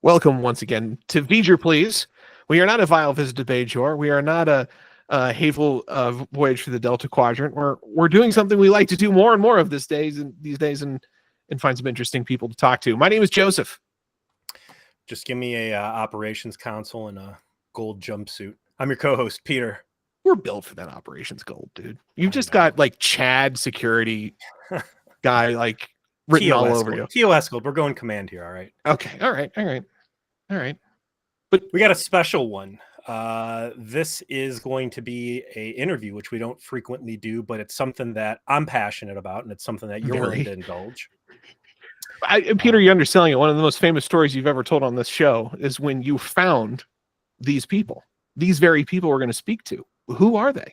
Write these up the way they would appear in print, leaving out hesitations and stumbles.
Welcome once again to V'ger, please. We are not a vile visited Bajor. We are not a hateful voyage through the Delta Quadrant. We're doing something we like to do more and more of these days and find some interesting people to talk to. My name is Joseph. Just give me a operations console and a gold jumpsuit. I'm your co-host, Peter. We're built for that operations gold, dude. You've just got like Chad security guy like written all over you. TOS gold. We're going command here, all right? Okay, all right. But we got a special one. This is going to be a interview, which we don't frequently do, but it's something that I'm passionate about, and it's something that you're willing to indulge. Peter, you're underselling it. One of the most famous stories you've ever told on this show is when you found these people, these very people we're going to speak to. Who are they?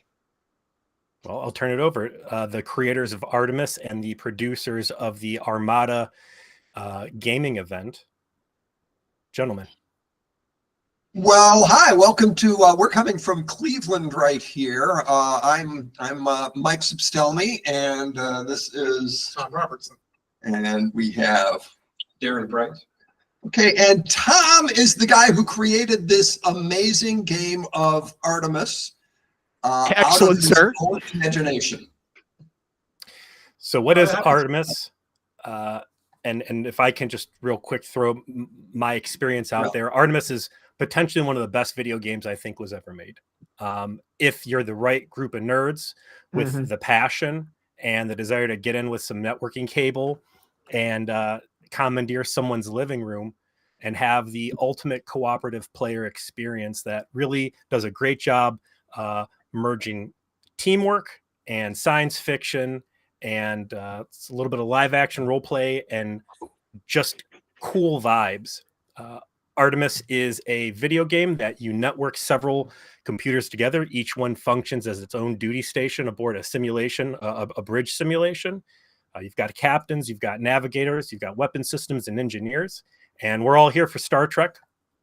Well, I'll turn it over. The creators of Artemis and the producers of the Armada gaming event. Gentlemen. Well, hi, welcome to, we're coming from Cleveland right here. I'm Mike Substelny, and this is Thom Robertson. And we have Darren Bright. Okay, and Thom is the guy who created this amazing game of Artemis. Excellent, out of sir. Own imagination. So what is Artemis? And if I can just real quick throw my experience out there, Artemis is potentially one of the best video games I think was ever made. If you're the right group of nerds with the passion and the desire to get in with some networking cable and commandeer someone's living room and have the ultimate cooperative player experience that really does a great job merging teamwork and science fiction and it's a little bit of live action role play and just cool vibes. Artemis is a video game that you network several computers together. Each one functions as its own duty station aboard a simulation, a bridge simulation. You've got captains, you've got navigators, you've got weapon systems and engineers. And we're all here for Star Trek.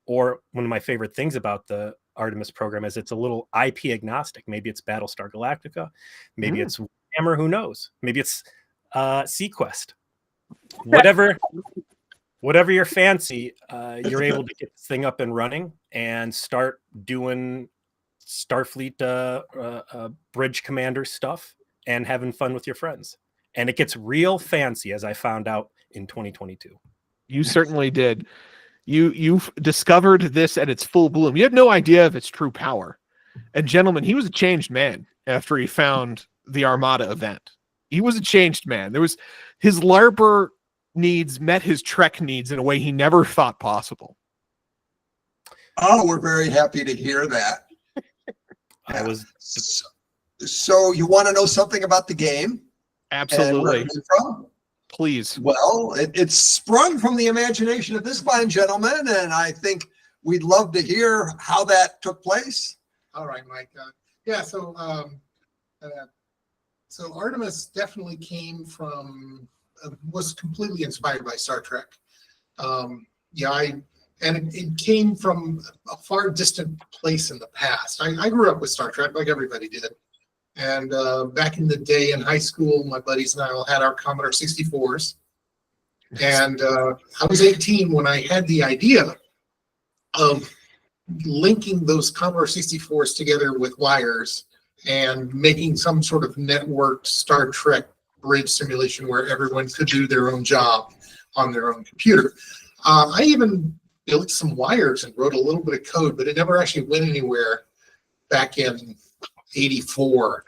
Or one of my favorite things about the Artemis program is it's a little IP agnostic. Maybe it's Battlestar Galactica. Maybe it's Hammer, who knows? Maybe it's Sequest. Whatever your fancy, you're able to get this thing up and running and start doing Starfleet bridge commander stuff and having fun with your friends. And it gets real fancy, as I found out in 2022. You certainly did. You've discovered this at its full bloom. You had no idea of its true power. And gentlemen, he was a changed man after he found the Armada event. He was a changed man. There was his LARPer needs met his Trek needs in a way he never thought possible. Oh, we're very happy to hear that. So you want to know something about the game? Absolutely. Please. Well, it's sprung from the imagination of this fine gentleman, and I think we'd love to hear how that took place. All right, Mike. So Artemis definitely came from, was completely inspired by Star Trek. It came from a far distant place in the past. I grew up with Star Trek like everybody did. And back in the day in high school, my buddies and I all had our Commodore 64s. And I was 18 when I had the idea of linking those Commodore 64s together with wires and making some sort of networked Star Trek bridge simulation where everyone could do their own job on their own computer. I even built some wires and wrote a little bit of code, but it never actually went anywhere back in 84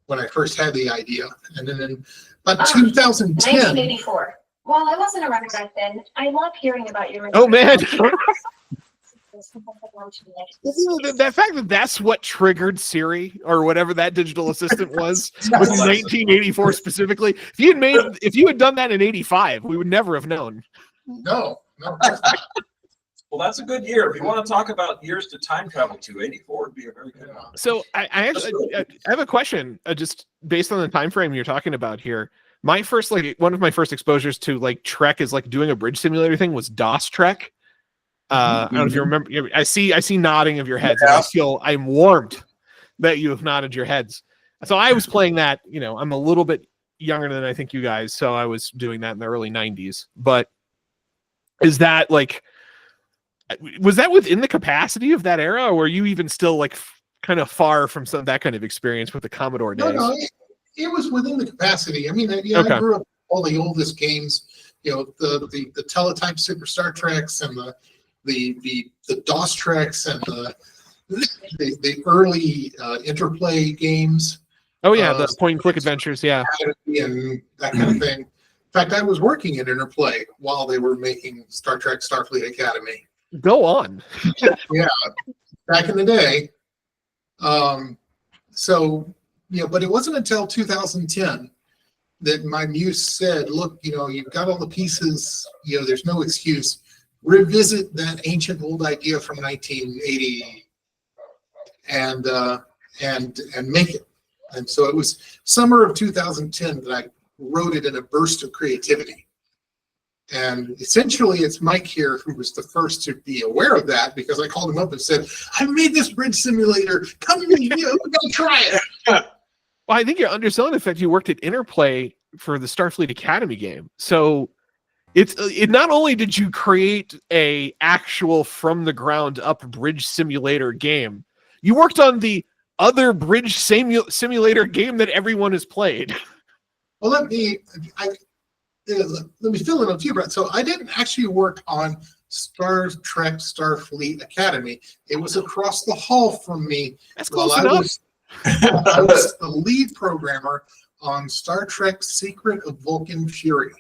when I first had the idea. And then in about 2010. 1984. Well, I wasn't around back then. I love hearing about your. Oh, man. That fact that that's what triggered Siri or whatever that digital assistant was 1984 specifically. If you had done that in 85, we would never have known. No. Well, that's a good year. If you want to talk about years to time travel to, 84 would be a very good one. So I have a question just based on the time frame you're talking about here. My first, one of my first exposures to Trek is doing a bridge simulator thing was DOS Trek. I don't know if you remember. I see nodding of your heads, and I'm warmed that you have nodded your heads. So I was playing that. I'm a little bit younger than I think you guys, so I was doing that in the early 90s. But is that Was that within the capacity of that era, or were you even still like kind of far from that kind of experience with the Commodore days? No, it was within the capacity. I mean, yeah, Okay. I grew up with all the oldest games, the teletype Super Star Treks and the DOS Treks and the early Interplay games. Oh yeah, the point and click adventures, yeah. And that kind of thing. In fact, I was working at Interplay while they were making Star Trek Starfleet Academy. Go on. Yeah, back in the day. But it wasn't until 2010 that my muse said, look, you've got all the pieces, there's no excuse. Revisit that ancient old idea from 1980 and make it. And so it was summer of 2010 that I wrote it in a burst of creativity. And essentially, it's Mike here who was the first to be aware of that, because I called him up and said, I made this bridge simulator. Come in, we're going to try it. Well, I think you're underselling the fact you worked at Interplay for the Starfleet Academy game. So it not only did you create a actual from the ground up bridge simulator game, you worked on the other bridge simulator game that everyone has played. Well, let me fill in a few, Brett. So I didn't actually work on Star Trek Starfleet Academy. It was across the hall from me. That's close enough. I was the lead programmer on Star Trek Secret of Vulcan Fury.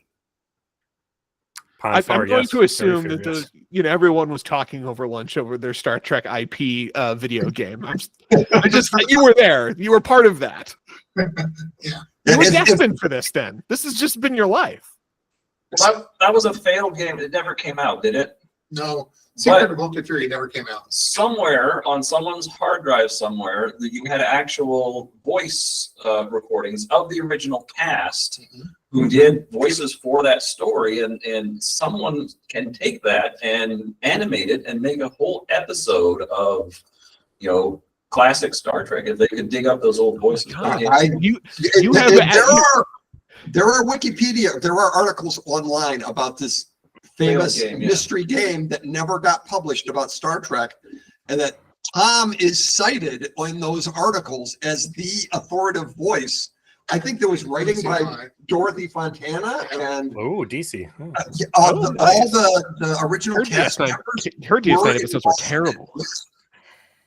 I'm going to assume that everyone was talking over lunch over their Star Trek IP video game. You were there. You were part of that. Yeah. You were destined for this then. This has just been your life. Well, that was a failed game. It never came out, did it? No. Secret of Vulcan Fury never came out. Somewhere on someone's hard drive somewhere, you had actual voice recordings of the original cast who did voices for that story, and someone can take that and animate it and make a whole episode of, classic Star Trek if they could dig up those old voices. There are Wikipedia, there are articles online about this famous mystery game that never got published about Star Trek, and that Thom is cited in those articles as the authoritative voice. I think there was writing by Dorothy Fontana and DC. all the original cast members. Her DS9 episodes were terrible.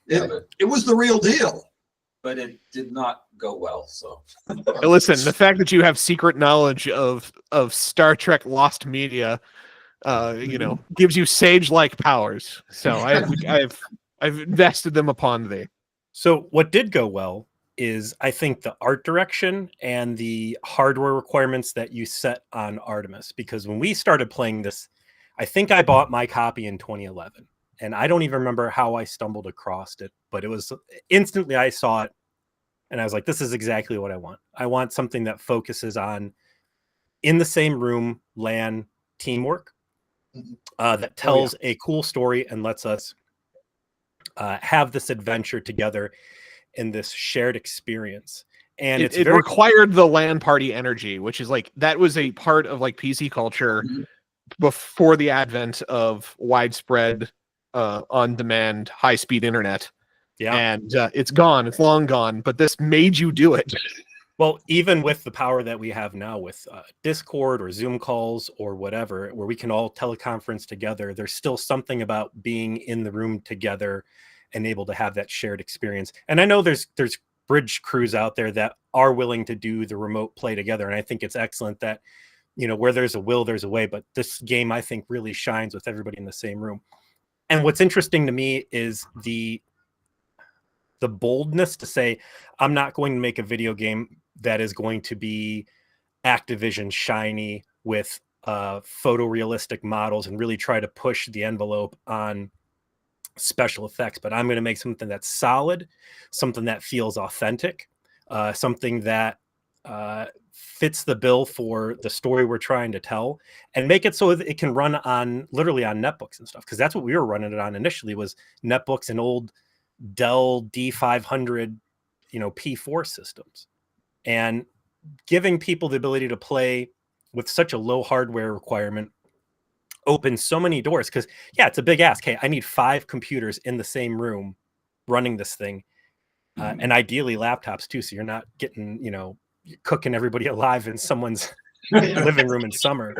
It was the real deal. But it did not go well. So listen, the fact that you have secret knowledge of Star Trek lost media, gives you sage-like powers. So I've invested them upon thee. So what did go well is, I think, the art direction and the hardware requirements that you set on Artemis. Because when we started playing this, I think I bought my copy in 2011. And I don't even remember how I stumbled across it, but it was instantly I saw it and I was like, this is exactly what I want. I want something that focuses on in the same room, LAN teamwork, that tells a cool story and lets us have this adventure together in this shared experience. And it required the LAN party energy, which is that was a part of PC culture before the advent of widespread on-demand high-speed internet. Yeah, and it's gone. It's long gone. But this made you do it. Well, even with the power that we have now with Discord or Zoom calls or whatever, where we can all teleconference together, there's still something about being in the room together and able to have that shared experience. And I know there's bridge crews out there that are willing to do the remote play together, and I think it's excellent that where there's a will, there's a way. But this game, I think, really shines with everybody in the same room. And what's interesting to me is the boldness to say, I'm not going to make a video game that is going to be Activision shiny with photorealistic models and really try to push the envelope on special effects, but I'm going to make something that's solid, something that feels authentic, something that fits the bill for the story we're trying to tell, and make it so that it can run on literally on netbooks and stuff. Because that's what we were running it on initially, was netbooks and old Dell D500, P4 systems, and giving people the ability to play with such a low hardware requirement opened so many doors because, yeah, it's a big ask. Hey, I need 5 computers in the same room running this thing. And ideally laptops too. So you're not getting, cooking everybody alive in someone's living room in summer.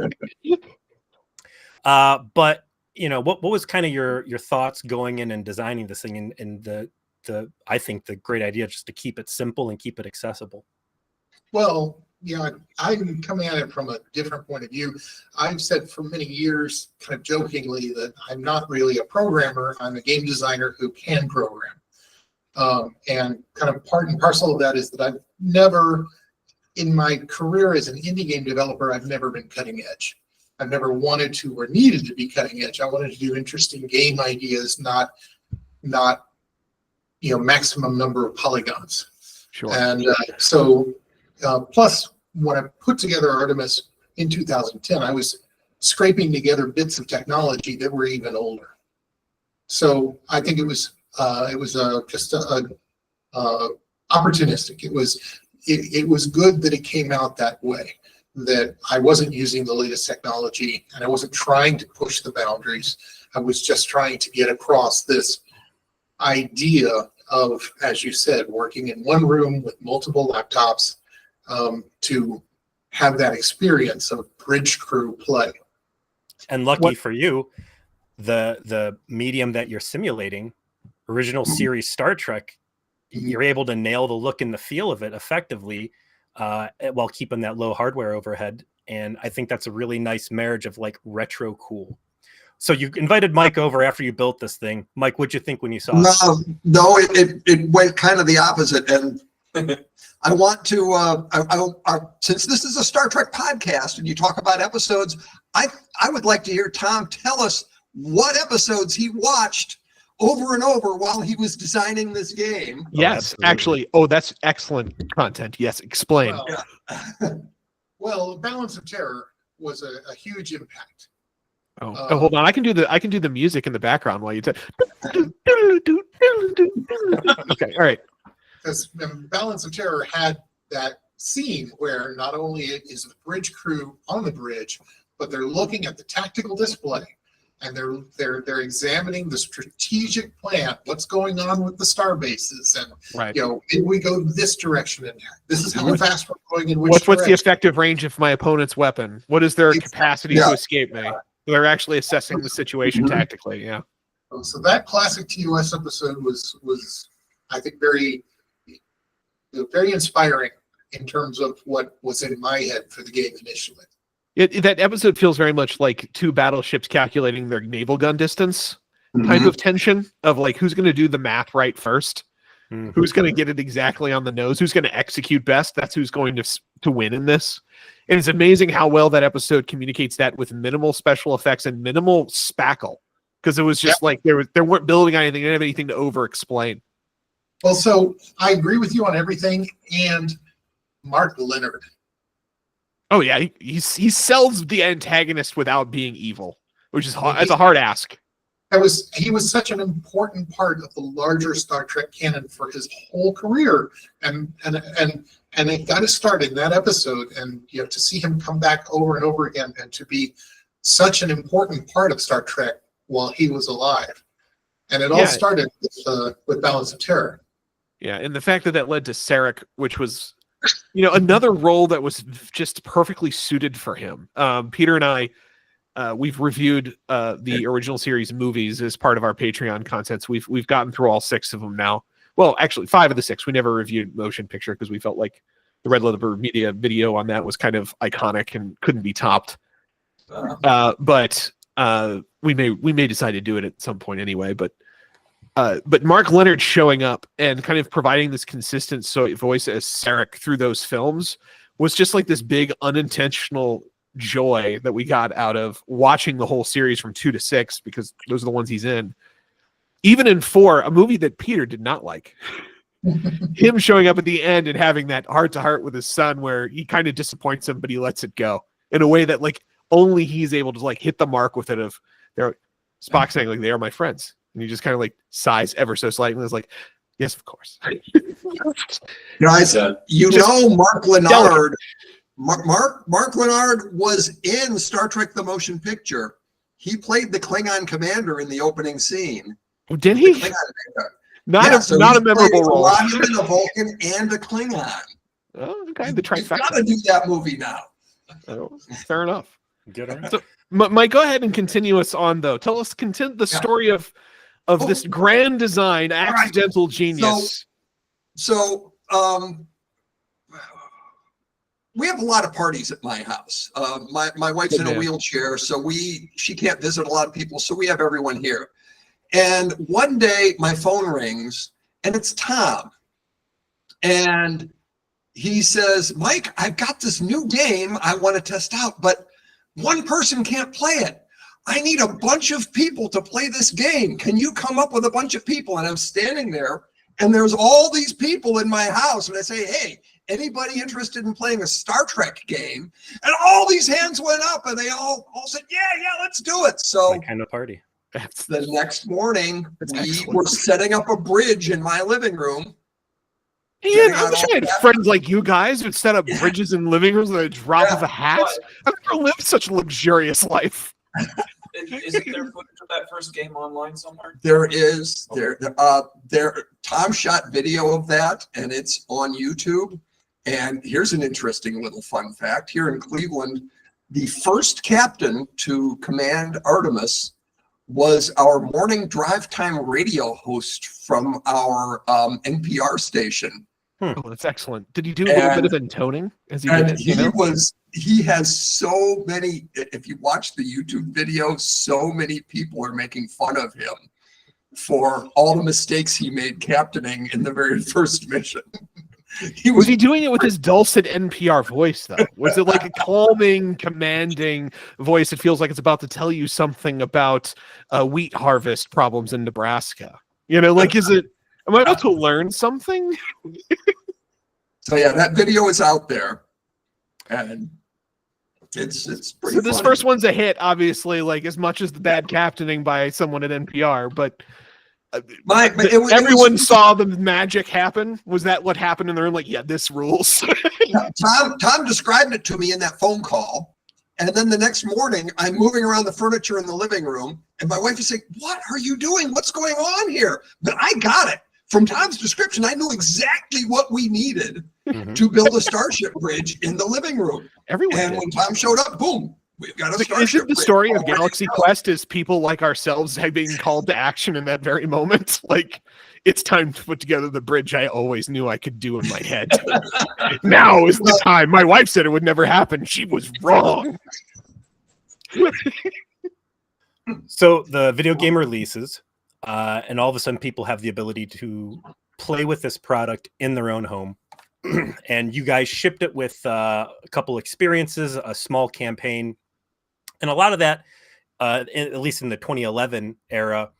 But what was kind of your thoughts going in and designing this thing, and I think the great idea just to keep it simple and keep it accessible? Well, I'm coming at it from a different point of view. I've said for many years, kind of jokingly, that I'm not really a programmer. I'm a game designer who can program. And kind of part and parcel of that is that I've never, in my career as an indie game developer, I've never been cutting edge. I've never wanted to or needed to be cutting edge. I wanted to do interesting game ideas, not maximum number of polygons. Sure. And plus, when I put together Artemis in 2010, I was scraping together bits of technology that were even older. So I think it was just opportunistic. It was good that it came out that way, that I wasn't using the latest technology and I wasn't trying to push the boundaries. I was just trying to get across this idea of, as you said, working in one room with multiple laptops, to have that experience of bridge crew play. And lucky for you, the medium that you're simulating, original series Star Trek, you're able to nail the look and the feel of it effectively, while keeping that low hardware overhead. And I think that's a really nice marriage of like retro cool. So you invited Mike over after you built this thing. Mike, what'd you think when you saw it? No, it went kind of the opposite. And I want to, since this is a Star Trek podcast and you talk about episodes, I would like to hear Thom tell us what episodes he watched over and over while he was designing this game. Yes, actually. Oh, that's excellent content. Yes, explain. Well, Balance of Terror was a huge impact. Hold on. I can do the music in the background while you talk. Okay, all right. Because Balance of Terror had that scene where not only is the bridge crew on the bridge, but they're looking at the tactical display and they're examining the strategic plan, what's going on with the star bases, and right. Did we go this direction, and this is how fast we're going in which what's direction. the effective range of my opponent's weapon? What is their capacity to escape me? They're actually assessing the situation tactically. Yeah. So that classic TOS episode was I think very inspiring in terms of what was in my head for the game initially. That episode feels very much like 2 battleships calculating their naval gun distance type of tension of like, who's going to do the math right first? Who's going to get it exactly on the nose? Who's going to execute best? That's who's going to win in this. And it's amazing how well that episode communicates that with minimal special effects and minimal spackle. Because it was just like they weren't building on anything. They didn't have anything to over-explain. Well, so I agree with you on everything. And Mark Leonard. Oh yeah, he sells the antagonist without being evil, which is hard. It's a hard ask. He was such an important part of the larger Star Trek canon for his whole career, and it got his start in that episode. And to see him come back over and over again, and to be such an important part of Star Trek while he was alive, and it all started with Balance of Terror. Yeah, and the fact that led to Sarek, which was another role that was just perfectly suited for him. Peter and I, we've reviewed the original series movies as part of our Patreon contents. We've gotten through all 6 of them now. Well, actually 5 of the 6. We never reviewed motion picture because we felt like the Red Leather Media video on that was kind of iconic and couldn't be topped. But we may decide to do it at some point anyway. But Mark Leonard showing up and kind of providing this consistent voice as Sarek through those films was just like this big unintentional joy that we got out of watching the whole series from 2 to 6, because those are the ones he's in. Even in 4, a movie that Peter did not like, him showing up at the end and having that heart-to-heart with his son where he kind of disappoints him, but he lets it go in a way that like only he's able to like hit the mark with it of Spock saying like, they are my friends. And he just kind of like sighs ever so slightly and is like, yes, of course. Guys, Mark Leonard. Mark Leonard was in Star Trek: The Motion Picture. He played the Klingon commander in the opening scene. Did The he? Klingon commander. Not Yeah, a so not he a memorable played role. a Romulan, a Vulcan, and a Klingon. Oh, okay, the You've got trifecta. to do that movie now. Oh, fair enough. Good on. So, Mike, go ahead and continue us on, though. Tell us the story of this grand design, accidental genius. So, we have a lot of parties at my house. My wife's in a wheelchair, so she can't visit a lot of people, so we have everyone here. And one day my phone rings and it's Thom. And he says, Mike, I've got this new game I want to test out, but one person can't play it. I need a bunch of people to play this game. Can you come up with a bunch of people? And I'm standing there and there's all these people in my house. And I say, hey, anybody interested in playing a Star Trek game? And all these hands went up and they all said, yeah, let's do it. So that kind of party. The next morning, excellent. we were setting up a bridge in my living room. Ian, I wish I had friends like you guys who'd set up bridges in living rooms with a drop of a hat. I've never lived such a luxurious life. Isn't there footage of that first game online somewhere? There is. Thom shot video of that, and it's on YouTube. And here's an interesting little fun fact. Here in Cleveland, the first captain to command Artemis was our morning drive time radio host from our NPR station. Oh, that's excellent. Did he do a little bit of intoning as he did it? He has so many, if you watch the YouTube video, so many people are making fun of him for all the mistakes he made captaining in the very first mission. Was he doing it with his dulcet NPR voice, though? Was it like a calming, commanding voice? It feels like it's about to tell you something about wheat harvest problems in Nebraska. Am I about to learn something? So yeah, that video is out there, and it's pretty. So this funny. first one's a hit, obviously, like as much as the bad captaining by someone at NPR, but. Everyone saw the magic happen. Was that what happened in the room? Like, yeah, this rules. Thom described it to me in that phone call. And then the next morning, I'm moving around the furniture in the living room. And my wife is saying, what are you doing? What's going on here? But I got it. From Thom's description, I knew exactly what we needed to build a Starship bridge in the living room. When Thom showed up, boom. We've got a Starship. Isn't the story of Galaxy Quest is people like ourselves being called to action in that very moment? Like, it's time to put together the bridge I always knew I could do in my head. Now is the time. My wife said it would never happen. She was wrong. So the video game releases, and all of a sudden people have the ability to play with this product in their own home. And you guys shipped it with a couple experiences, a small campaign. And a lot of that, at least in the 2011 era,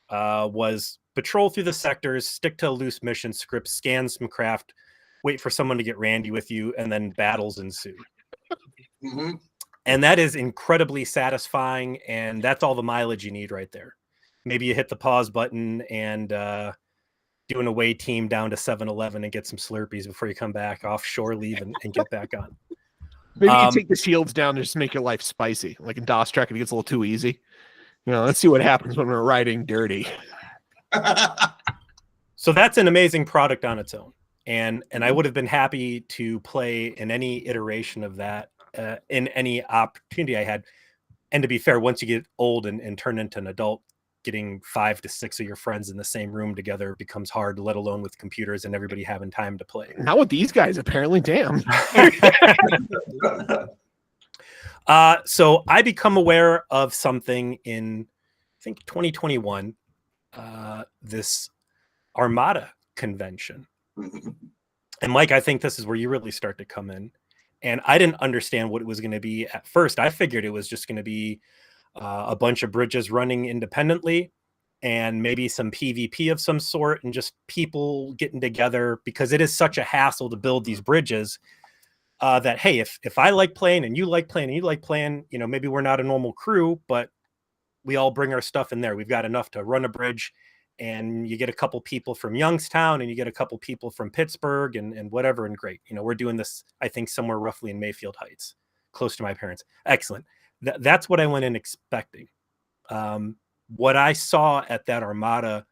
was patrol through the sectors, stick to a loose mission script, scan some craft, wait for someone to get randy with you, and then battles ensue. Mm-hmm. And that is incredibly satisfying, and that's all the mileage you need right there. Maybe you hit the pause button and do an away team down to 7-Eleven and get some Slurpees before you come back offshore, leave and get back on. Maybe you take the shields down to just make your life spicy. Like in DOS Trek, if it gets a little too easy. Let's see what happens when we're riding dirty. So that's an amazing product on its own. And I would have been happy to play in any iteration of that, in any opportunity I had. And to be fair, once you get old and turn into an adult, getting 5 to 6 of your friends in the same room together becomes hard, let alone with computers and everybody having time to play. Not with these guys, apparently. Damn. So I become aware of something in, I think, 2021, this Armada convention. And Mike, I think this is where you really start to come in. And I didn't understand what it was going to be at first. I figured it was just going to be a bunch of bridges running independently and maybe some PvP of some sort and just people getting together, because it is such a hassle to build these bridges that, hey, if I like playing and you like playing and you like playing, maybe we're not a normal crew, but we all bring our stuff in there. We've got enough to run a bridge, and you get a couple people from Youngstown and you get a couple people from Pittsburgh and whatever. And great. We're doing this, I think, somewhere roughly in Mayfield Heights, close to my parents. Excellent. That's what I went in expecting. What I saw at that Armada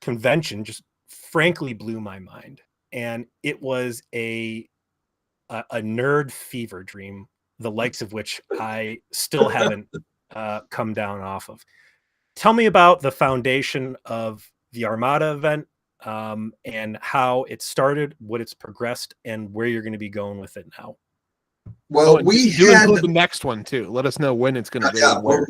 convention just frankly blew my mind. And it was a nerd fever dream, the likes of which I still haven't come down off of. Tell me about the foundation of the Armada event, and how it started, what it's progressed, and where you're going to be going with it now. Well, include the next one too. Let us know when it's going to be. Yeah, we're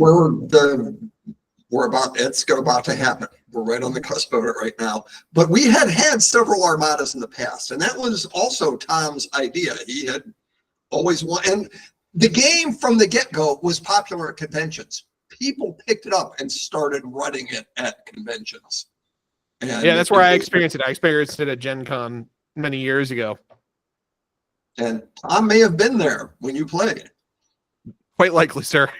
about to happen. We're right on the cusp of it right now. But we had several Armadas in the past, and that was also Tom's idea. He had always wanted, and the game from the get-go was popular at conventions. People picked it up and started running it at conventions. And yeah, that's where I experienced it. I experienced it at Gen Con many years ago. And Tom may have been there when you played. Quite likely, sir.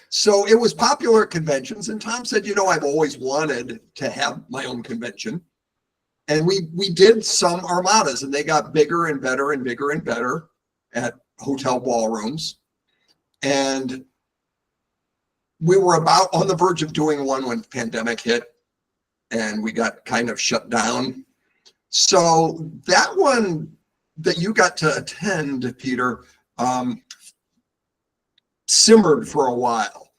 So it was popular at conventions, and Tom said, I've always wanted to have my own convention. And we did some Armadas, and they got bigger and better and bigger and better at hotel ballrooms. And we were about on the verge of doing one when the pandemic hit, and we got kind of shut down. So that one that you got to attend, Peter, simmered for a while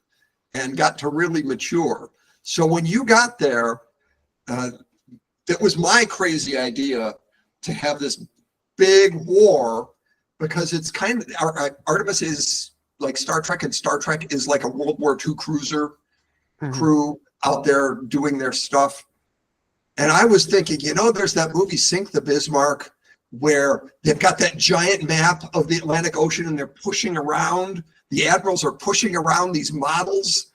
and got to really mature. So when you got there, it was my crazy idea to have this big war, because it's kind of, Artemis is like Star Trek, and Star Trek is like a World War II cruiser crew out there doing their stuff. And I was thinking, there's that movie Sink the Bismarck, where they've got that giant map of the Atlantic Ocean and they're pushing around. The admirals are pushing around these models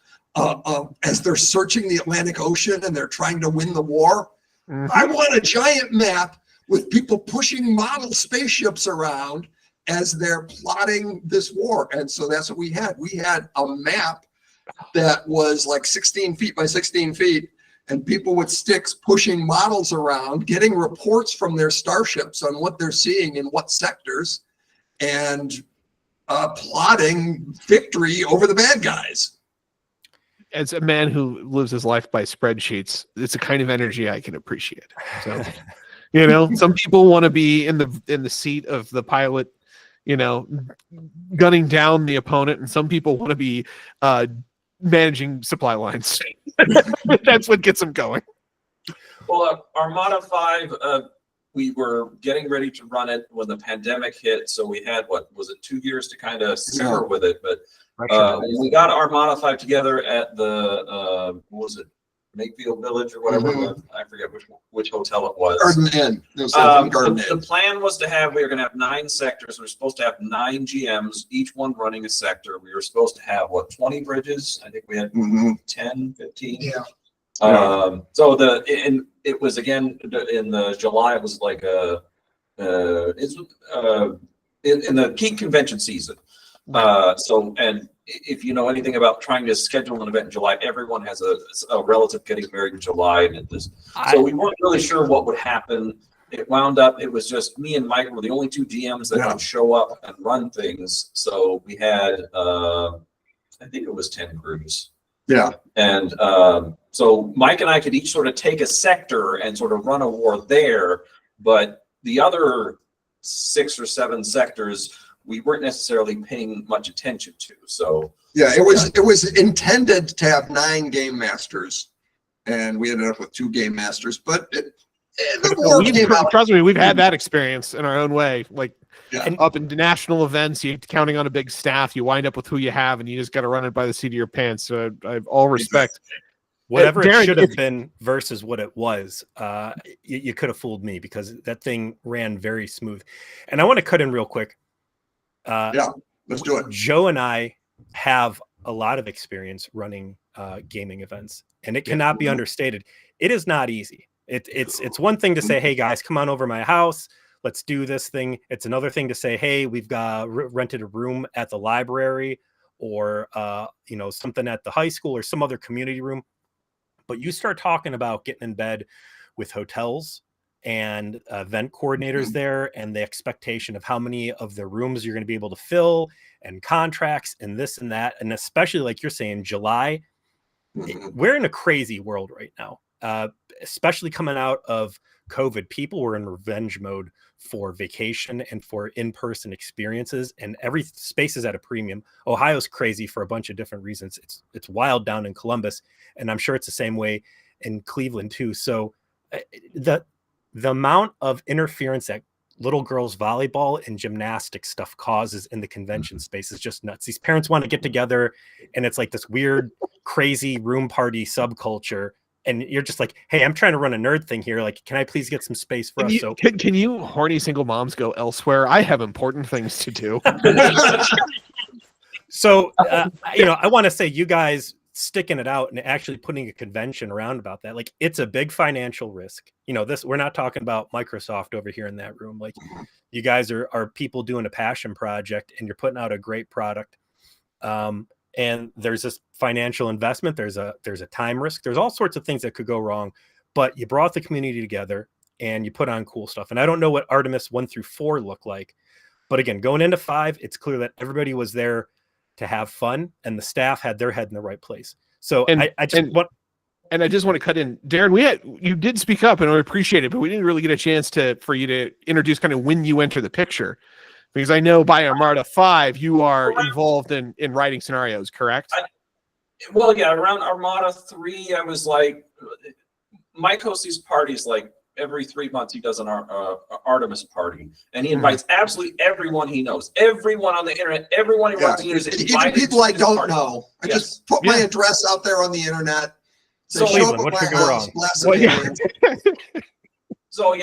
as they're searching the Atlantic Ocean and they're trying to win the war. I want a giant map with people pushing model spaceships around as they're plotting this war. And so that's what we had. We had a map that was like 16 feet by 16 feet, and people with sticks pushing models around, getting reports from their starships on what they're seeing in what sectors, and plotting victory over the bad guys. As a man who lives his life by spreadsheets, it's a kind of energy I can appreciate. So, some people want to be in the seat of the pilot, gunning down the opponent, and some people want to be managing supply lines. That's what gets them going. Well, Armada 5, we were getting ready to run it when the pandemic hit, so we had, 2 years to kind of simmer with it, but we got Armada 5 together at the Makefield Village or whatever. I forget which hotel it was. Garden Inn. The plan was we were going to have 9 sectors. We were supposed to have 9 GMs, each one running a sector. We were supposed to have 20 bridges. I think we had 10, 15. Yeah. So it was again in the July. It was like in the peak convention season. And if you know anything about trying to schedule an event in July, everyone has a relative getting married in July, and so we weren't really sure what would happen. It wound up, it was just me and Mike were the only 2 GMs that would show up and run things. So we had, I think it was 10 crews. Yeah. And so Mike and I could each sort of take a sector and sort of run a war there, but the other 6 or 7 sectors we weren't necessarily paying much attention to. So yeah, it was intended to have 9 game masters, and we ended up with 2 game masters. But trust me, we've had that experience in our own way. Like up in national events, you're counting on a big staff. You wind up with who you have, and you just got to run it by the seat of your pants. So I have all respect. Whatever Darren, it should have been versus what it was, you could have fooled me, because that thing ran very smooth. And I want to cut in real quick. Let's do it. Joe and I have a lot of experience running gaming events, and it cannot be understated. It is not easy. It's one thing to say, "Hey guys, come on over my house. Let's do this thing." It's another thing to say, "Hey, we've got rented a room at the library, or something at the high school, or some other community room." But you start talking about getting in bed with hotels, and event coordinators there, and the expectation of how many of the rooms you're going to be able to fill, and contracts and this and that. And especially like you're saying, July, we're in a crazy world right now, especially coming out of COVID. People were in revenge mode for vacation and for in-person experiences, and every space is at a premium. Ohio's crazy for a bunch of different reasons. It's wild down in Columbus, and I'm sure it's the same way in Cleveland too. So the amount of interference that little girls volleyball and gymnastics stuff causes in the convention space is just nuts. These parents want to get together, and it's like this weird, crazy room party subculture. And you're just like, hey, I'm trying to run a nerd thing here. Like, can I please get some space for us? Can you horny single moms go elsewhere? I have important things to do. So, I want to say you guys sticking it out and actually putting a convention around about that. Like, it's a big financial risk. We're not talking about Microsoft over here in that room. Like, you guys are people doing a passion project, and you're putting out a great product. And there's this financial investment. There's a time risk. There's all sorts of things that could go wrong, but you brought the community together and you put on cool stuff. And I don't know what Artemis 1 through 4 look like, but again, going into 5, it's clear that everybody was there to have fun, and the staff had their head in the right place. So I just want to cut in, Darren, you did speak up, and I appreciate it, but we didn't really get a chance for you to introduce kind of when you enter the picture. Because I know by Armada 5, you are involved in writing scenarios, correct? Around Armada 3, I was like, Mike hosts these parties like every 3 months. He does an Artemis party, and he invites absolutely everyone he knows, everyone on the internet, everyone he wants to use. Even people I don't know. I just put my address out there on the internet. So Cleveland, what could go wrong? So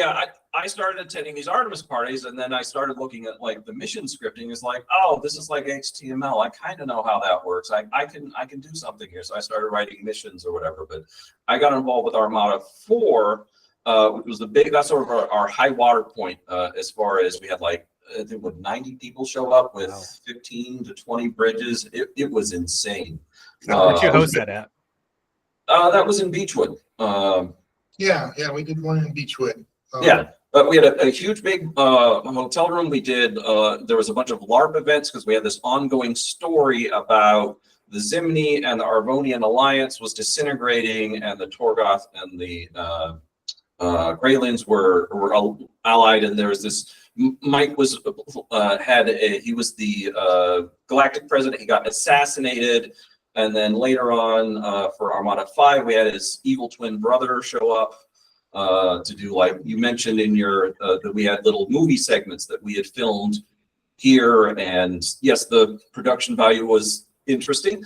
I started attending these Artemis parties, and then I started looking at like the mission scripting. It's like, oh, this is like HTML. I kind of know how that works. I can do something here. So I started writing missions or whatever. But I got involved with Armada 4, which was that's sort of our high water point as far as we had like I think 90 people show up with 15 to 20 bridges. It was insane. Where'd you host that at? That was in Beechwood. Yeah, we did one in Beechwood. But we had a huge big hotel room. We did there was a bunch of LARP events because we had this ongoing story about the Zimni and the Arvonian alliance was disintegrating, and the Torgoth and the Greylands were allied, and there was this. Mike was he was the galactic president. He got assassinated, and then later on for Armada 5, we had his evil twin brother show up. To do, like you mentioned in your that we had little movie segments that we had filmed here, and yes, the production value was interesting,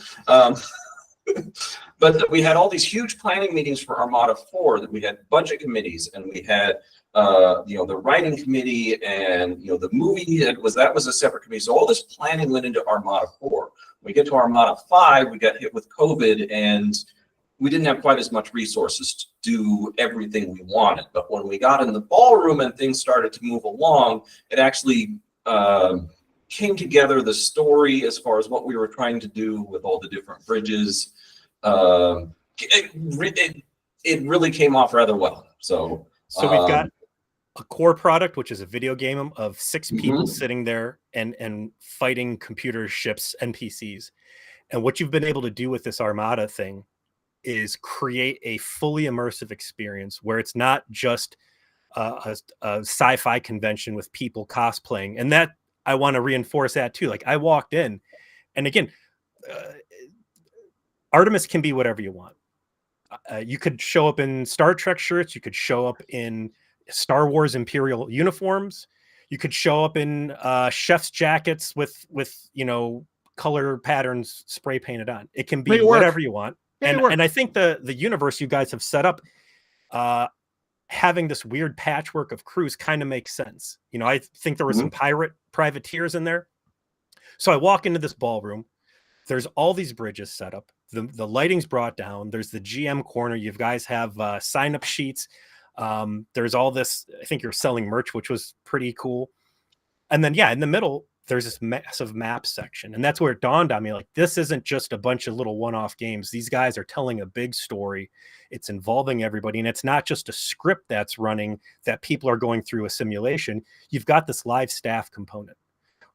but we had all these huge planning meetings for Armada 4. That we had budget committees, and we had the writing committee, and the movie that was a separate committee. So all this planning went into Armada 4. When we get to Armada 5, we got hit with COVID, and we didn't have quite as much resources to do everything we wanted. But when we got in the ballroom and things started to move along, it actually came together, the story as far as what we were trying to do with all the different bridges. It really came off rather well. So we've got a core product, which is a video game of 6 people sitting there and fighting computer ships, NPCs. And what you've been able to do with this Armada thing is create a fully immersive experience where it's not just a sci-fi convention with people cosplaying. And that I want to reinforce that too. Like, I walked in, and again, Artemis can be whatever you want. You could show up in Star Trek shirts. You could show up in Star Wars Imperial uniforms. You could show up in chef's jackets with color patterns spray painted on. It can be whatever you want. And I think the universe you guys have set up, having this weird patchwork of crews kind of makes sense. I think there were some privateers in there. So I walk into this ballroom. There's all these bridges set up. The lighting's brought down. There's the GM corner. You guys have sign-up sheets. There's all this. I think you're selling merch, which was pretty cool. And then, in the middle, there's this massive map section. And that's where it dawned on me, like, this isn't just a bunch of little one-off games. These guys are telling a big story. It's involving everybody. And it's not just a script that's running that people are going through a simulation. You've got this live staff component.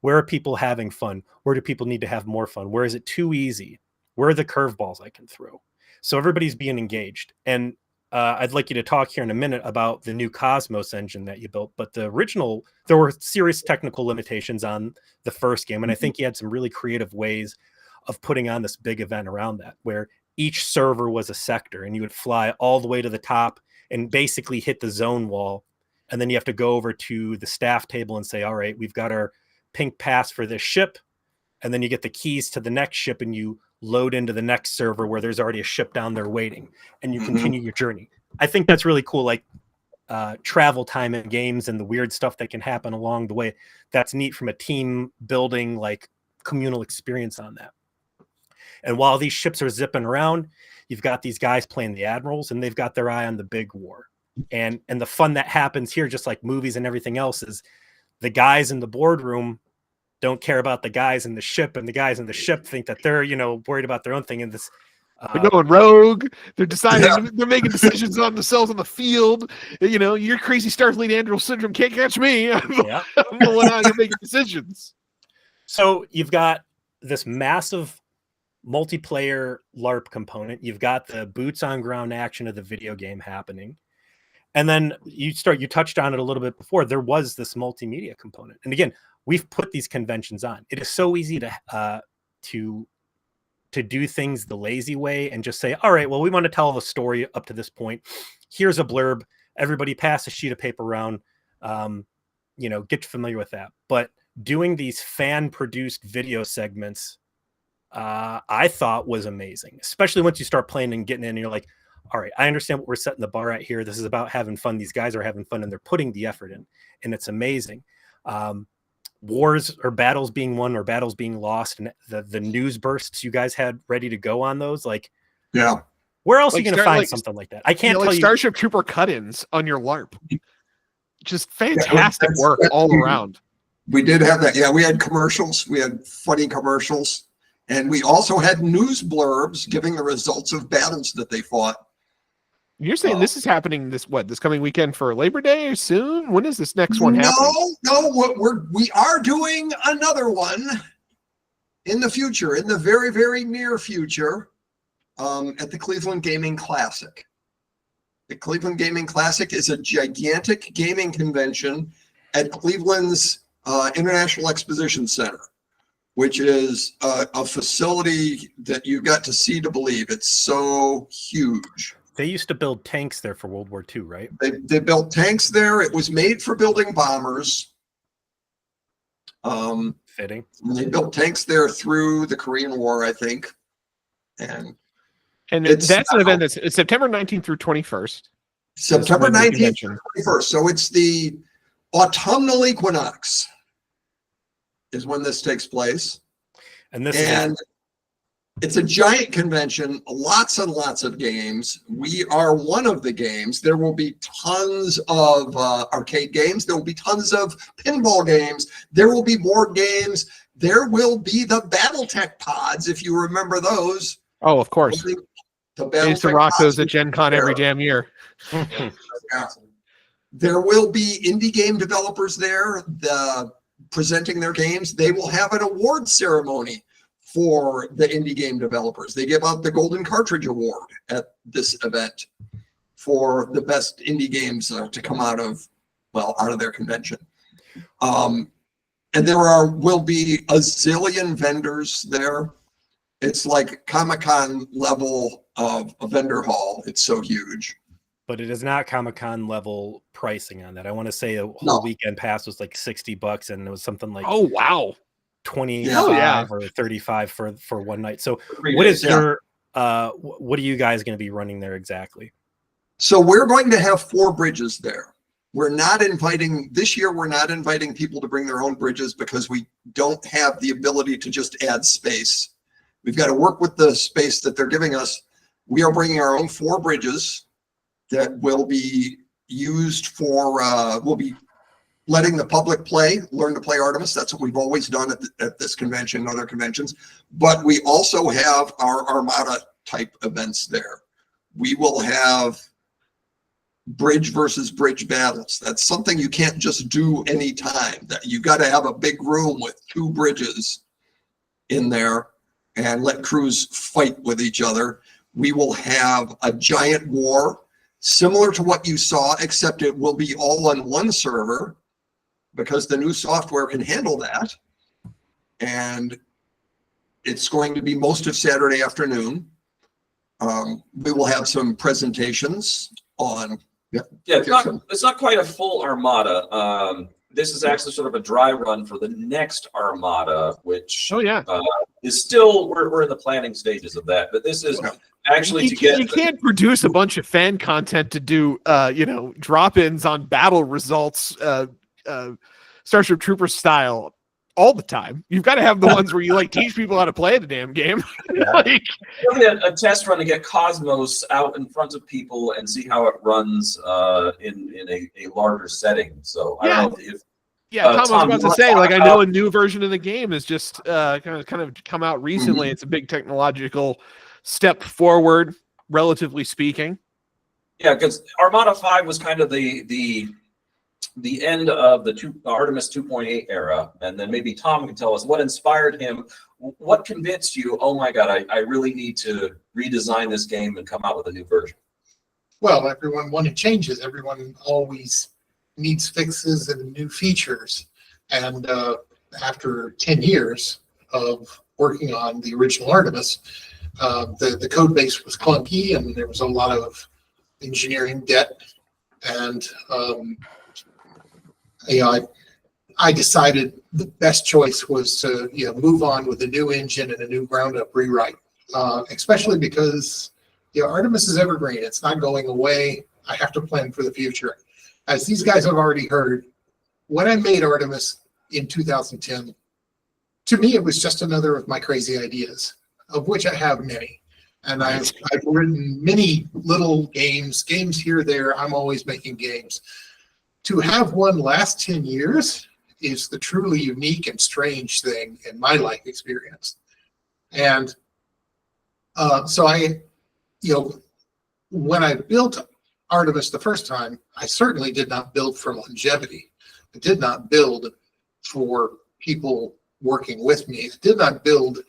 Where are people having fun? Where do people need to have more fun? Where is it too easy? Where are the curveballs I can throw? So everybody's being engaged. And I'd like you to talk here in a minute about the new Cosmos engine that you built. But the original, there were serious technical limitations on the first game. And I think you had some really creative ways of putting on this big event around that, where each server was a sector and you would fly all the way to the top and basically hit the zone wall. And then you have to go over to the staff table and say, all right, we've got our pink pass for this ship. And then you get the keys to the next ship and you load into the next server where there's already a ship down there waiting, and you continue your journey. I think that's really cool. Like travel time in games and the weird stuff that can happen along the way. That's neat from a team building, like communal experience on that. And while these ships are zipping around, you've got these guys playing the admirals and they've got their eye on the big war. And the fun that happens here, just like movies and everything else, is the guys in the boardroom don't care about the guys in the ship, and the guys in the ship think that they're, worried about their own thing. And this, they're going rogue. They're deciding. They're making decisions on themselves on the field. Your crazy Starfleet Android syndrome can't catch me. I'm the one out here making decisions. So you've got this massive multiplayer LARP component. You've got the boots on ground action of the video game happening. And then you touched on it a little bit before. There was this multimedia component. And again, we've put these conventions on. It is so easy to do things the lazy way and just say, all right, well, we want to tell the story up to this point. Here's a blurb. Everybody pass a sheet of paper around. Get familiar with that. But doing these fan-produced video segments, I thought was amazing, especially once you start playing and getting in and you're like, all right, I understand what we're setting the bar at here. This is about having fun. These guys are having fun and they're putting the effort in, and it's amazing. Wars or battles being won or battles being lost, and the news bursts you guys had ready to go on those. Like, yeah, where else are you going to find something like that? I can't tell you. Starship Trooper cut-ins on your LARP. Just fantastic work all around. We did have that. Yeah, we had commercials. We had funny commercials. And we also had news blurbs giving the results of battles that they fought. You're saying this is happening this coming weekend for Labor Day or soon? When is this next one happening? No, we are doing another one in the future, in the very, very near future, at the Cleveland Gaming Classic. The Cleveland Gaming Classic is a gigantic gaming convention at Cleveland's International Exposition Center, which is a facility that you got to see to believe. It's so huge. They used to build tanks there for World War II, right? They built tanks there. It was made for building bombers. Fitting. They built tanks there through the Korean War, I think. And that's an event that's September 19th through 21st. September 19th through 21st. So it's the autumnal equinox is when this takes place. And it's a giant convention, lots and lots of games. We are one of the games. There will be tons of arcade games. There will be tons of pinball games. There will be board games. There will be the BattleTech pods, if you remember those. Oh, of course. I used to rock those at Gen Con every damn year. There will be indie game developers there presenting their games. They will have an award ceremony for the indie game developers. They give out the Golden Cartridge Award at this event for the best indie games to come out of their convention. And there will be a zillion vendors there. It's like Comic-Con level of a vendor hall. It's so huge. But it is not Comic-Con level pricing on that. I want to say a whole weekend pass was like $60, and it was something like, oh wow, 25 or 35 for one night. So what is your what are you guys going to be running there exactly? So we're going to have 4 bridges there. We're not inviting people to bring their own bridges because we don't have the ability to just add space. We've got to work with the space that they're giving us. We are bringing our own 4 bridges that will be used for, will be letting the public learn to play Artemis. That's what we've always done at this convention and other conventions. But we also have our Armada type events there. We will have bridge versus bridge battles. That's something you can't just do anytime. That you got to have a big room with 2 bridges in there and let crews fight with each other. We will have a giant war similar to what you saw, except it will be all on one server because the new software can handle that. And it's going to be most of Saturday afternoon. We will have some presentations on. Yeah, it's not quite a full Armada. This is actually sort of a dry run for the next Armada, which is still, we're in the planning stages of that. But this is actually you can't produce a bunch of fan content to do drop-ins on battle results, Starship Trooper style all the time. You've got to have the ones where you like teach people how to play the damn game. Like a test run to get Cosmos out in front of people and see how it runs in a larger setting. So I don't know if Tom, I was about to say, like, I know a new version of the game is just kind of come out recently. It's a big technological step forward, relatively speaking. Yeah, because Armada 5 was kind of the end of the Artemis 2.8 era, and then maybe Tom can tell us what inspired him, what convinced you, oh my God, I really need to redesign this game and come out with a new version. Well, everyone wanted changes. Everyone always needs fixes and new features. And after 10 years of working on the original Artemis, the code base was clunky and there was a lot of engineering debt. And I decided the best choice was to move on with a new engine and a new ground-up rewrite, especially because Artemis is evergreen. It's not going away. I have to plan for the future. As these guys have already heard, when I made Artemis in 2010, to me it was just another of my crazy ideas, of which I have many. And I've written many little games here, there. I'm always making games. To have one last 10 years is the truly unique and strange thing in my life experience. And so when I built Artemis the first time, I certainly did not build for longevity. I did not build for people working with me. I did not build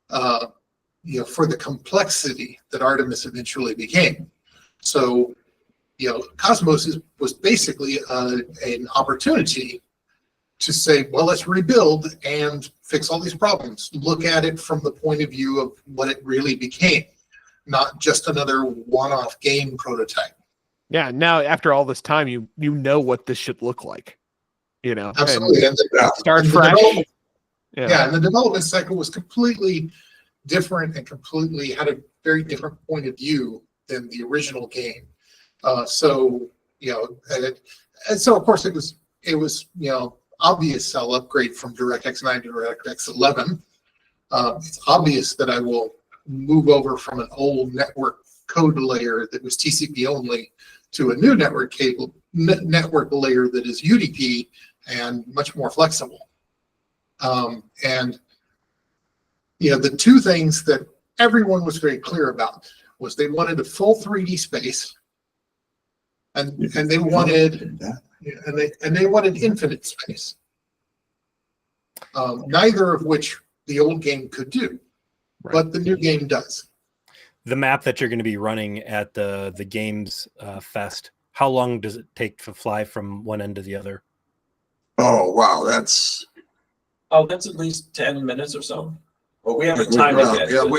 for the complexity that Artemis eventually became. So Cosmos was basically an opportunity to say, well, let's rebuild and fix all these problems. Look at it from the point of view of what it really became, not just another one-off game prototype. Yeah, now after all this time, you know what this should look like. Absolutely. And start fresh. And the development cycle was completely different and completely had a very different point of view than the original game. And so of course it was obvious I'll upgrade from DirectX 9 to DirectX 11. It's obvious that I will move over from an old network code layer that was TCP only to a new network layer that is UDP and much more flexible. The two things that everyone was very clear about was they wanted a full 3D space. And they wanted infinite space. Neither of which the old game could do, but the new game does. The map that you're going to be running at the Games Fest, how long does it take to fly from one end to the other? Oh wow, that's at least 10 minutes or so. Well, we haven't timed it yet.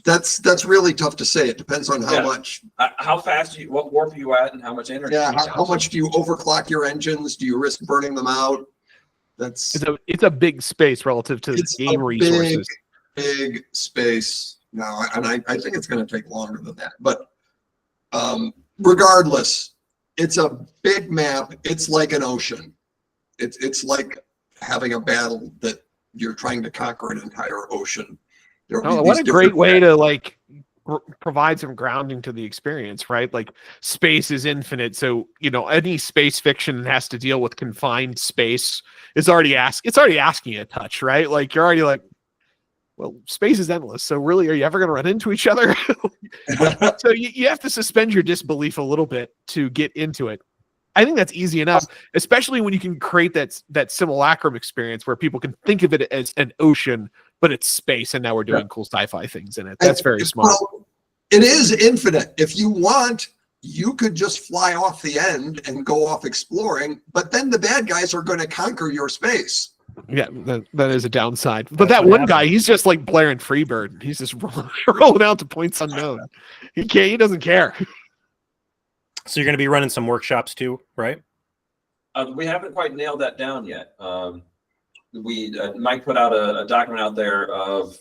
That's really tough to say. It depends on how much. How fast what warp are you at, and how much energy? Yeah, how much do you overclock your engines? Do you risk burning them out? It's a big space relative to the game resources. Big space now, and I think it's going to take longer than that. But regardless, it's a big map. It's like an ocean. It's like having a battle that you're trying to conquer an entire ocean. What a great way to provide some grounding to the experience, right? Like space is infinite, so any space fiction that has to deal with confined space is already asking you a touch, right? Like you're already like, well, space is endless, so really, are you ever going to run into each other? So you have to suspend your disbelief a little bit to get into it. I think that's easy enough, especially when you can create that simulacrum experience where people can think of it as an ocean, but it's space, and now we're doing cool sci-fi things in it. That's very smart. Well, it is infinite. If you want, you could just fly off the end and go off exploring, but then the bad guys are going to conquer your space. Yeah, that is a downside. But that one guy, he's just like Blair and Freebird. He's just rolling out to points unknown. He doesn't care. So you're going to be running some workshops too, right? We haven't quite nailed that down yet. Mike put out a document out there of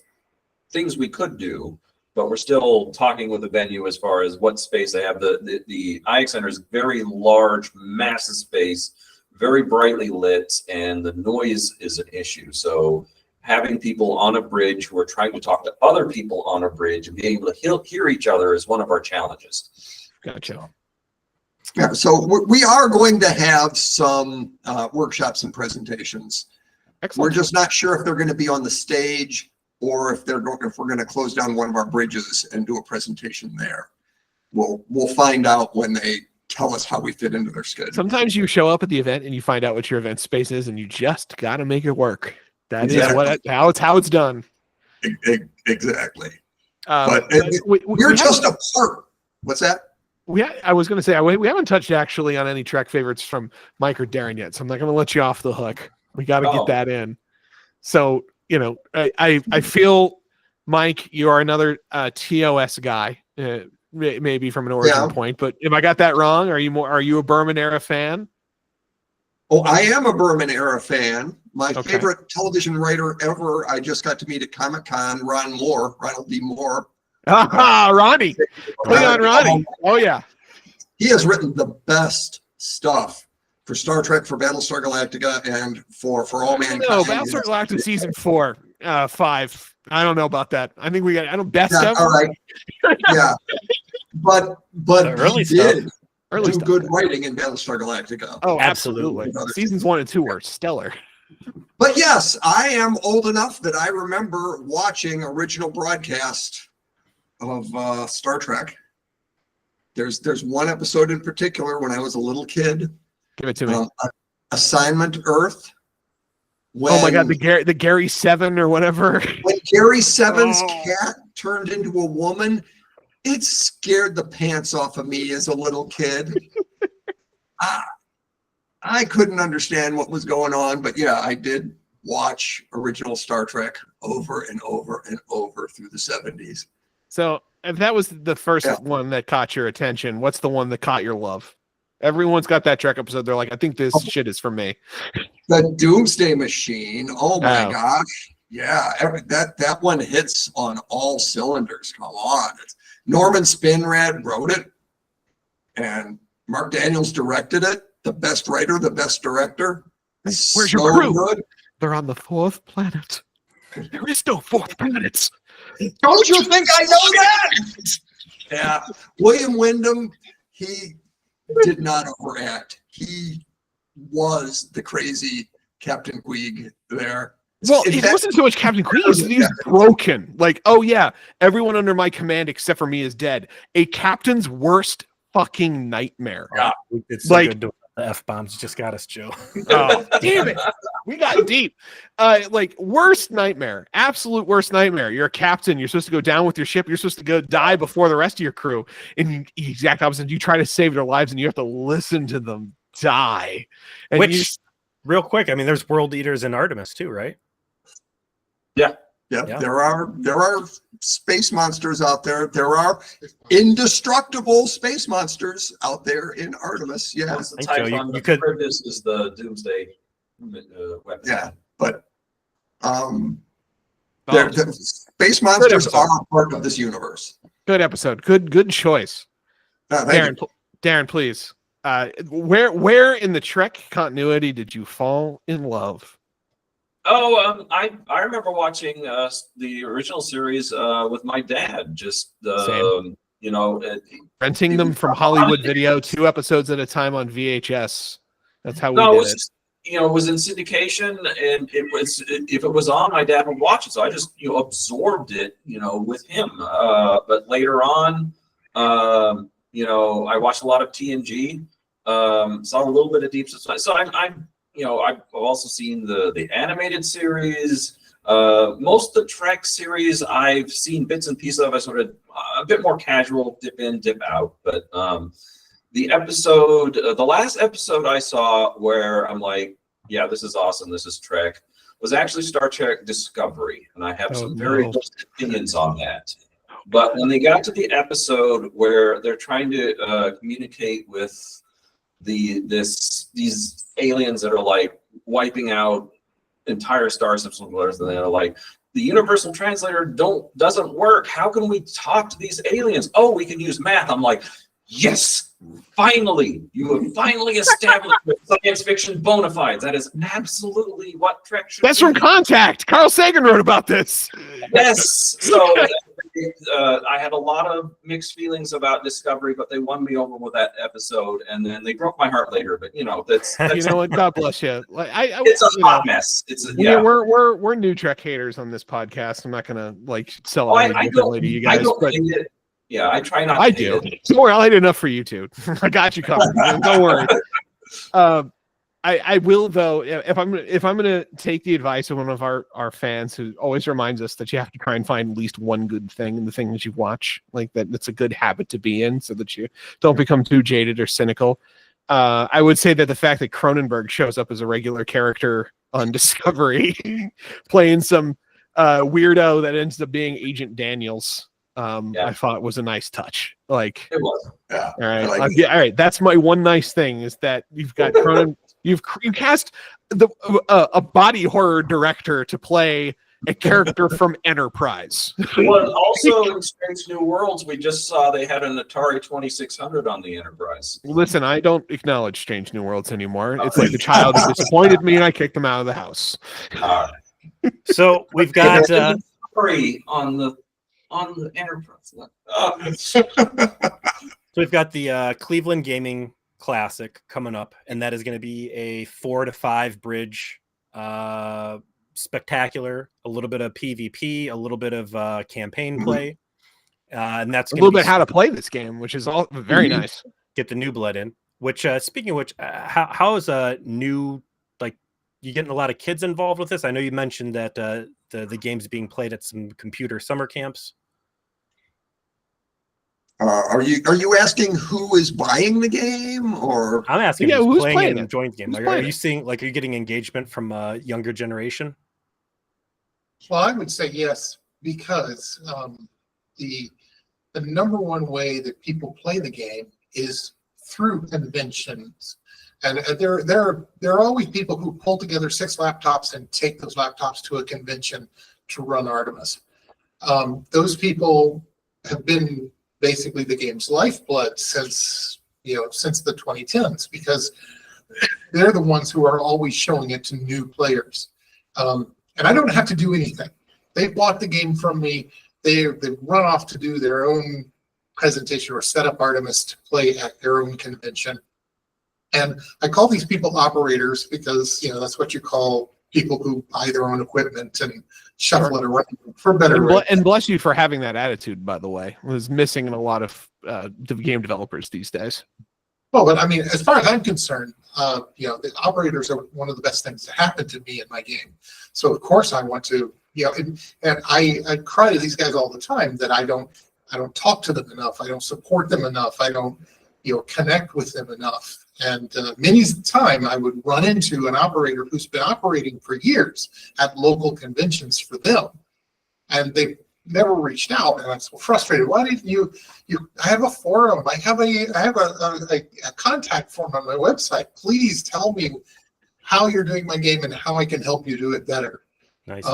things we could do, but we're still talking with the venue as far as what space they have. The IX Center is very large, massive space, very brightly lit, and the noise is an issue. So having people on a bridge who are trying to talk to other people on a bridge and being able to hear each other is one of our challenges. Gotcha. Yeah, so we are going to have some workshops and presentations. Excellent. We're just not sure if they're going to be on the stage or if we're going to close down one of our bridges and do a presentation there. We'll find out when they tell us how we fit into their schedule. Sometimes you show up at the event and you find out what your event space is, and you just got to make it work. That is how it's done. Exactly. But we're just a part. What's that? I was going to say, we haven't touched actually on any Trek favorites from Mike or Darren yet, so I'm not going to let you off the hook. We got to get that in. So, I feel, Mike, you are another TOS guy, maybe from an origin point, but if I got that wrong, are you a Berman era fan? Oh, I am a Berman era fan. My favorite television writer ever, I just got to meet at Comic-Con, Ronald D. Moore. Ronnie. Cleon Ronnie. Oh, yeah. He has written the best stuff for Star Trek, for Battlestar Galactica, and for All Mankind. No, Battlestar Galactica season 4, 5. I don't know about that. I think best ever. All right. Yeah. But early he did do good writing in Battlestar Galactica. Oh, absolutely. Seasons 1 and 2 were stellar. But yes, I am old enough that I remember watching original broadcast of Star Trek. There's one episode in particular when I was a little kid. Give it to me. Assignment Earth. Oh my God, the Gary 7 or whatever. When Gary 7's cat turned into a woman, it scared the pants off of me as a little kid. I couldn't understand what was going on, but yeah, I did watch original Star Trek over and over and over through the 70s. So if that was the first one that caught your attention, what's the one that caught your love? Everyone's got that Trek episode. They're like, I think this shit is for me. The Doomsday Machine. Oh my gosh. Yeah. That one hits on all cylinders. Come on. Norman Spinrad wrote it and Mark Daniels directed it. The best writer, the best director. Where's your crew? Good. They're on the 4th planet. There is no 4th planet. Don't you think I know that? Yeah. William Wyndham, he did not overact. He was the crazy Captain Queeg there. Well, it wasn't so much Captain Queeg, he was broken. Like, oh yeah, everyone under my command except for me is dead. A captain's worst fucking nightmare. Yeah, it's so good to the F-bombs just got us, Joe. Oh, damn it. We got deep. Worst nightmare. Absolute worst nightmare. You're a captain. You're supposed to go down with your ship. You're supposed to go die before the rest of your crew. And exact opposite. You try to save their lives and you have to listen to them die. And real quick, I mean, there's world eaters in Artemis too, right? Yeah. There are space monsters out there. There are indestructible space monsters out there in Artemis. Yeah. This is the Doomsday weapon. Yeah, but the space monsters are part of this universe. Good episode. Good choice. Darren, please. Where in the Trek continuity did you fall in love? Oh, I remember watching the original series with my dad. Just Same. you know, Renting them from Hollywood Video, 2 episodes at a time on VHS. That's how we no, it did was it. just, you know, it was in syndication, and if it was on, my dad would watch it. So I just absorbed it, with him. But later on, I watched a lot of TNG. Saw a little bit of Deep Space. So I've also seen the animated series. Most of the Trek series I've seen bits and pieces of. I sort of a bit more casual, dip in, dip out. But the last episode I saw where I'm like, yeah, this is awesome, this is Trek, was actually Star Trek Discovery, and I have some very good opinions on that. But when they got to the episode where they're trying to communicate with these aliens that are like wiping out entire star systems, and they're like, the universal translator doesn't work. How can we talk to these aliens? Oh, we can use math. I'm like, yes, finally, you have finally established science fiction bona fides. That is absolutely what Trek should That's be. from Contact. Carl Sagan wrote about this. Yes. So I had a lot of mixed feelings about Discovery, but they won me over with that episode, and then they broke my heart later. But that's You know what? God bless you. Like it's a hot mess. We're new Trek haters on this podcast. I'm not gonna sell out differently to you guys. But yeah, I try not. I do. Don't worry, I'll hate enough for you two. I got you covered. Don't worry. I will though. If I'm gonna take the advice of one of our fans who always reminds us that you have to try and find at least one good thing in the thing that you watch, like that's a good habit to be in, so that you don't become too jaded or cynical. I would say that the fact that Cronenberg shows up as a regular character on Discovery, playing some weirdo that ends up being Agent Daniels, I thought was a nice touch. It was. Yeah. All right. Like all right. That's my one nice thing is that you've got Cronen. You cast a body horror director to play a character from Enterprise. Well, also in Strange New Worlds, we just saw they had an Atari 2600 on the Enterprise. Listen, I don't acknowledge Strange New Worlds anymore. It's like the child who disappointed me and I kicked him out of the house. So we've got Atari on the Enterprise. So we've got the Cleveland Gaming Classic coming up, and that is going to be a 4 to 5 bridge spectacular, a little bit of PvP, a little bit of campaign play, and that's a little bit how to play this game, which is all very nice. Get the new blood in. Which speaking of which, how is a new you getting a lot of kids involved with this? I know you mentioned that the game's being played at some computer summer camps. Are you asking who is buying the game, or I'm asking who's playing playing and it? enjoying the game? Are you seeing are you getting engagement from a younger generation? Well, I would say yes, because the number one way that people play the game is through conventions, and there are always people who pull together 6 laptops and take those laptops to a convention to run Artemis. Those people have been basically the game's lifeblood since the 2010s, because they're the ones who are always showing it to new players. And I don't have to do anything. They bought the game from me. They run off to do their own presentation or set up Artemis to play at their own convention. And I call these people operators because that's what you call people who buy their own equipment and shuffle it around for better. And bless you for having that attitude, by the way. It was missing in a lot of game developers these days. Well, but I mean, as far as I'm concerned, the operators are one of the best things to happen to me in my game. So of course I want to, and I cry to these guys all the time that I don't talk to them enough. I don't support them enough. I don't, connect with them enough. And many a time I would run into an operator who's been operating for years at local conventions for them, and they never reached out. And I'm so frustrated. Why didn't you? I have a forum. I have a contact form on my website. Please tell me how you're doing my game and how I can help you do it better. Nice.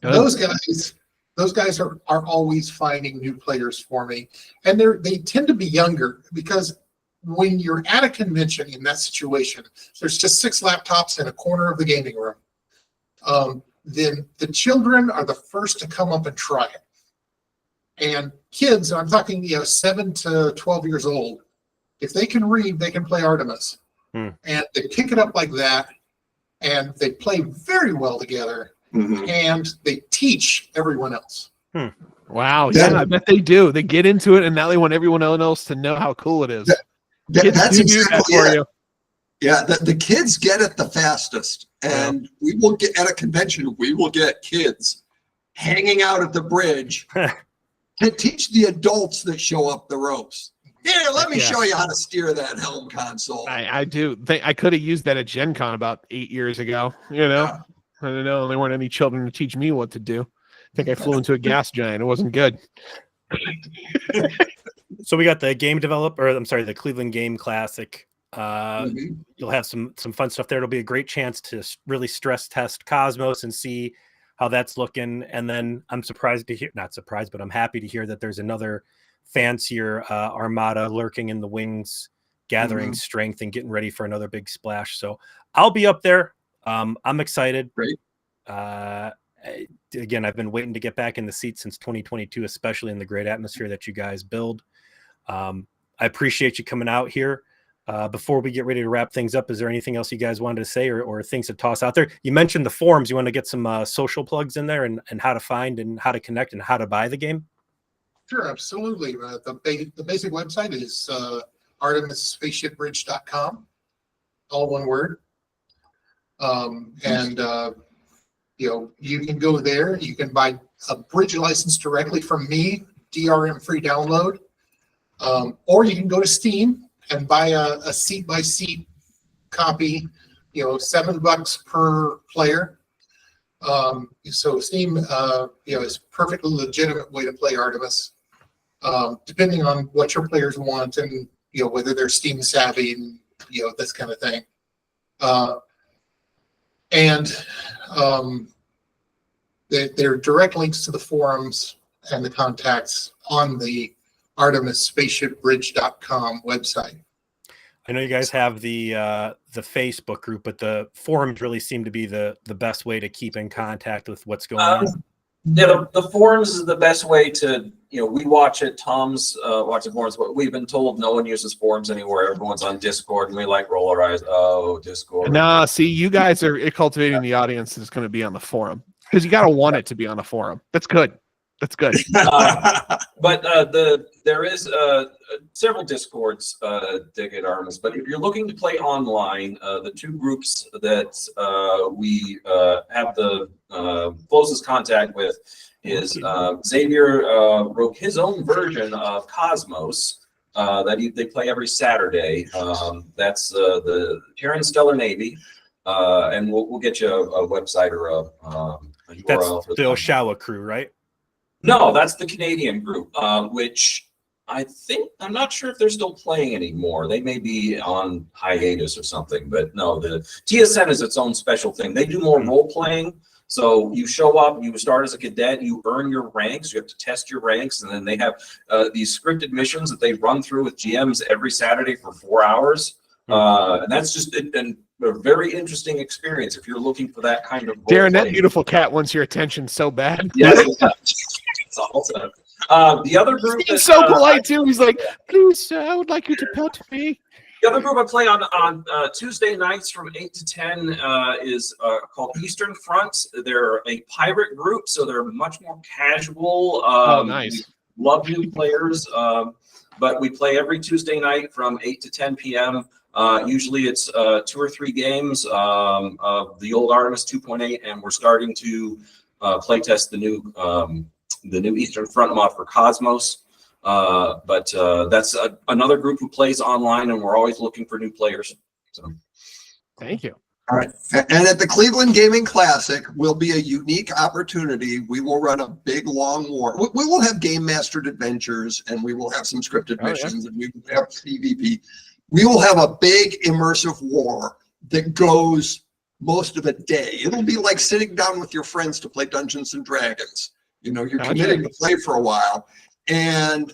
Those guys are always finding new players for me, and they tend to be younger, because when you're at a convention in that situation, there's just 6 laptops in a corner of the gaming room. then the children are the first to come up and try it. And kids, I'm talking 7 to 12 years old, if they can read, they can play Artemis. And they pick it up like that, and they play very well together, and they teach everyone else. Wow. Yeah, I bet they do. They get into it, and now they want everyone else to know how cool it is. That's exactly for you. Yeah, the kids get it the fastest. And we will get at a convention, we will get kids hanging out at the bridge to teach the adults that show up the ropes. Here, let me show you how to steer that helm console. I do think I could have used that at Gen Con about 8 years ago. I don't know. There weren't any children to teach me what to do. I think I flew into a gas giant. It wasn't good. So we got the the Cleveland Game Classic. You'll have some fun stuff there. It'll be a great chance to really stress test Cosmos and see how that's looking. And then I'm not surprised, but I'm happy to hear that there's another fancier Armada lurking in the wings, gathering strength and getting ready for another big splash. So I'll be up there. I'm excited. Great. Again, I've been waiting to get back in the seat since 2022, especially in the great atmosphere that you guys build. I appreciate you coming out here. Before we get ready to wrap things up, is there anything else you guys wanted to say or things to toss out there? You mentioned the forums. You want to get some social plugs in there and how to find and how to connect and how to buy the game? Sure, absolutely. The basic website is artemisspaceshipbridge.com, all one word. You can go there. You can buy a bridge license directly from me, DRM free download, or you can go to Steam and buy a seat by seat copy, $7 per player. So Steam, is a perfectly legitimate way to play Artemis, depending on what your players want and, whether they're Steam savvy and, this kind of thing. There are direct links to the forums and the contacts on the artemisspaceshipbridge.com website. I know you guys have the Facebook group, but the forums really seem to be the best way to keep in contact with what's going on. Yeah, the forums is the best way to, we watch it. Tom's watching forums, but we've been told no one uses forums anywhere. Everyone's on Discord, and we roll our eyes. Oh, Discord. Nah, see, you guys are cultivating the audience that's going to be on the forum because you got to want it to be on a forum. That's good. That's good. But there is several Discords, Dig at Artemis. But if you're looking to play online, the two groups that we have the closest contact with is Xavier wrote his own version of Cosmos that they play every Saturday. That's the Terran Stellar Navy, and we'll get you a website or a URL. That's for the Oshawa crew, right? No, that's the Canadian group, which I'm not sure if they're still playing anymore. They may be on hiatus or something, but no, the TSN is its own special thing. They do more role playing. So you show up, you start as a cadet, you earn your ranks, you have to test your ranks, and then they have these scripted missions that they run through with GMs every Saturday for 4 hours. And that's just a very interesting experience if you're looking for that kind of role Darren, that play. beautiful cat wants your attention so bad. Yes. It's awesome. The other group He's so polite too. He's like, please, sir, I would like you to pet me. The other group I play on Tuesday nights from 8 to 10 is called Eastern Front. They're a pirate group, so they're much more casual. Nice. We love new players, but we play every Tuesday night from 8 to 10 p.m. Usually it's 2 or 3 games of the old Artemis 2.8, and we're starting to play test the new Eastern Front mod for Cosmos. But that's another group who plays online, and we're always looking for new players. So, thank you. All right. And at the Cleveland Gaming Classic will be a unique opportunity. We will run a big, long war. We will have game mastered adventures, and we will have some scripted missions, and we will have PvP. We will have a big immersive war that goes most of a day. It'll be like sitting down with your friends to play Dungeons and Dragons. You're committing to play for a while. And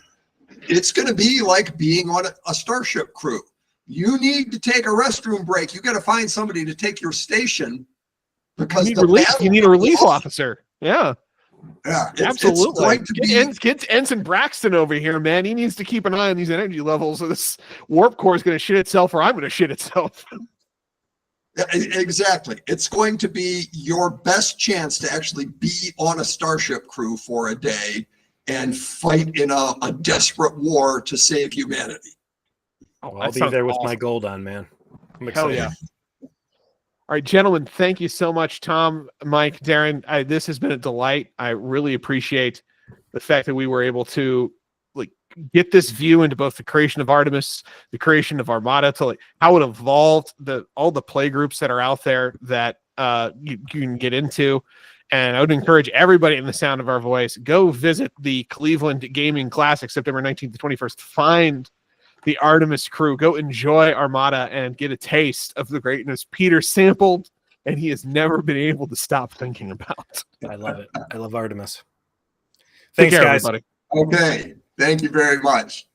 it's going to be like being on a starship crew. You need to take a restroom break. You got to find somebody to take your station. because You need, the relief, battle you need a relief was- officer. Yeah, Yeah, it's absolutely. going to be Get Ensign Braxton over here, man. He needs to keep an eye on these energy levels, or this warp core is going to shit itself, or I'm going to shit itself. exactly. It's going to be your best chance to actually be on a starship crew for a day and fight in a desperate war to save humanity. Oh, I'll be there with my gold on, man. I'm Hell excited. yeah. All right, gentlemen, thank you so much. Thom, Mike, Darren, this has been a delight. I really appreciate the fact that we were able to get this view into both the creation of Artemis, the creation of Armada, to how it evolved, all the play groups that are out there that you can get into. And I would encourage everybody in the sound of our voice, go visit the Cleveland Gaming Classic, September 19th to 21st. Find the Artemis crew. Go enjoy Armada and get a taste of the greatness Peter sampled and he has never been able to stop thinking about. I love it. I love Artemis. Take Thanks, care, guys. everybody. Okay. Thank you very much.